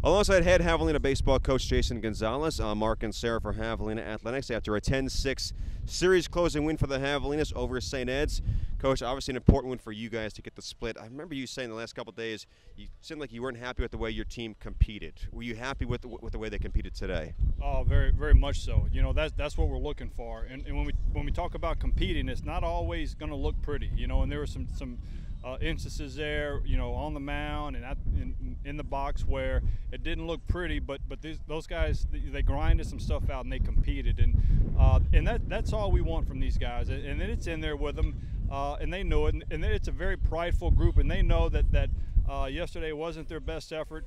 Alongside head Javelina baseball coach Jason Gonzales, Mark and Sarah for Javelina Athletics after a 10-6 series closing win for the Javelinas over St. Ed's. Coach, obviously an important win for you guys to get the split. I remember you saying the last couple of days you seemed like you weren't happy with the way your team competed. Were you happy with the way they competed today? Oh, very, very much so. You know, that's what we're looking for. And when we talk about competing, it's not always going to look pretty. You know, and there were some instances there, you know, on the mound and in the box where it didn't look pretty, but those guys, they grinded some stuff out and they competed, and that's all we want from these guys. And then it's in there with them, and they know it, and it's a very prideful group, and they know that yesterday wasn't their best effort,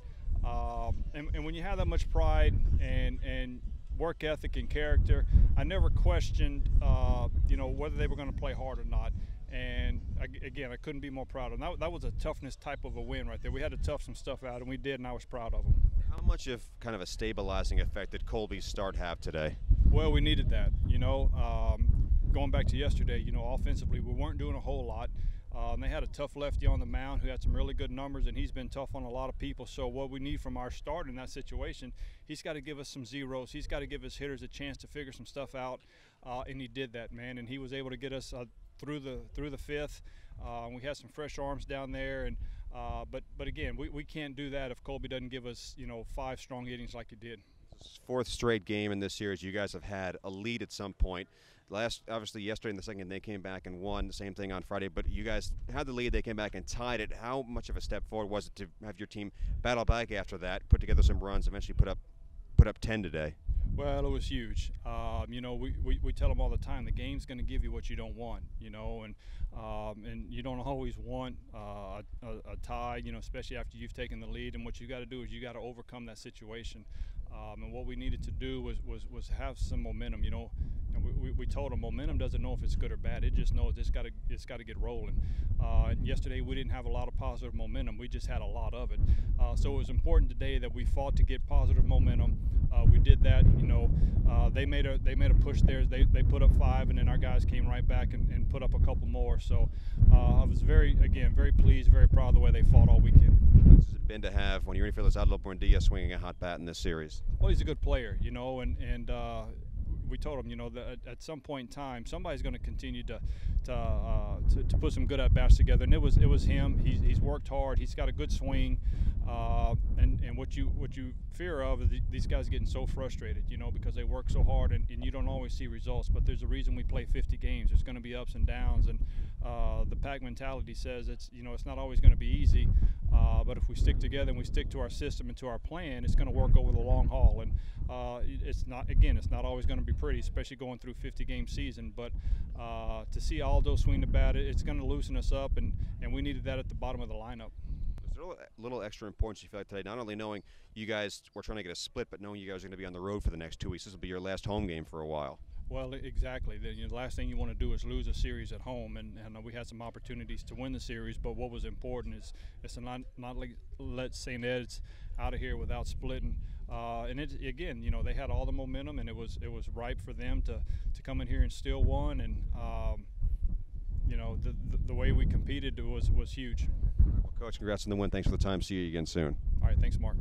and when you have that much pride and work ethic and character, I never questioned, you know, whether they were going to play hard or not. And again, I couldn't be more proud of them. That was a toughness type of a win right there. We had to tough some stuff out, and we did, and I was proud of them. How much of kind of a stabilizing effect did Colbys' start have today? Well, we needed that. You know, going back to yesterday, you know, offensively we weren't doing a whole lot. They had a tough lefty on the mound who had some really good numbers, and he's been tough on a lot of people. So what we need from our start in that situation, he's got to give us some zeros. He's got to give his hitters a chance to figure some stuff out, and he did that, man. And he was able to get us through the fifth. We had some fresh arms down there, and but again, we can't do that if Colby doesn't give us, you know, 5 strong innings like he did. Fourth straight game in this series, you guys have had a lead at some point. Obviously yesterday in the second, they came back and won. The same thing on Friday, but you guys had the lead. They came back and tied it. How much of a step forward was it to have your team battle back after that, put together some runs, eventually put up 10 today? Well, it was huge. You know, we tell them all the time, the game's going to give you what you don't want, you know, and you don't always want a tie, you know, especially after you've taken the lead. And what you got to do is you got to overcome that situation. And what we needed to do was have some momentum, you know. And we told them momentum doesn't know if it's good or bad. It just knows it's got to get rolling. And yesterday we didn't have a lot of positive momentum. We just had a lot of it. So it was important today that we fought to get positive momentum. We did that. You know, they made a push there. They put up 5, and then our guys came right back and put up a couple more. So I was very pleased, very proud of the way they fought all weekend. What's it been to have when you're ready for Azad Lepore swinging a hot bat in this series? Well, he's a good player, you know, and we told him, you know, that at some point in time, somebody's going to continue to put some good at bats together, and it was him. He's worked hard. He's got a good swing, and what you fear of is these guys getting so frustrated, you know, because they work so hard, and you don't always see results. But there's a reason we play 50 games. There's going to be ups and downs, and the pack mentality says it's not always going to be easy. But if we stick together and we stick to our system and to our plan, it's going to work over the long haul. And it's not always going to be pretty, especially going through 50-game season. But to see Aldo swing the bat, it's going to loosen us up, and we needed that at the bottom of the lineup. Is there a little extra importance you feel like today, not only knowing you guys were trying to get a split, but knowing you guys are going to be on the road for the next 2 weeks? This will be your last home game for a while. Well, exactly. The last thing you want to do is lose a series at home, and we had some opportunities to win the series. But what was important is to not let St. Ed's out of here without splitting. And again, you know, they had all the momentum, and it was ripe for them to come in here and steal one. And you know, the way we competed was huge. Well, Coach, congrats on the win. Thanks for the time. See you again soon. All right, thanks, Mark.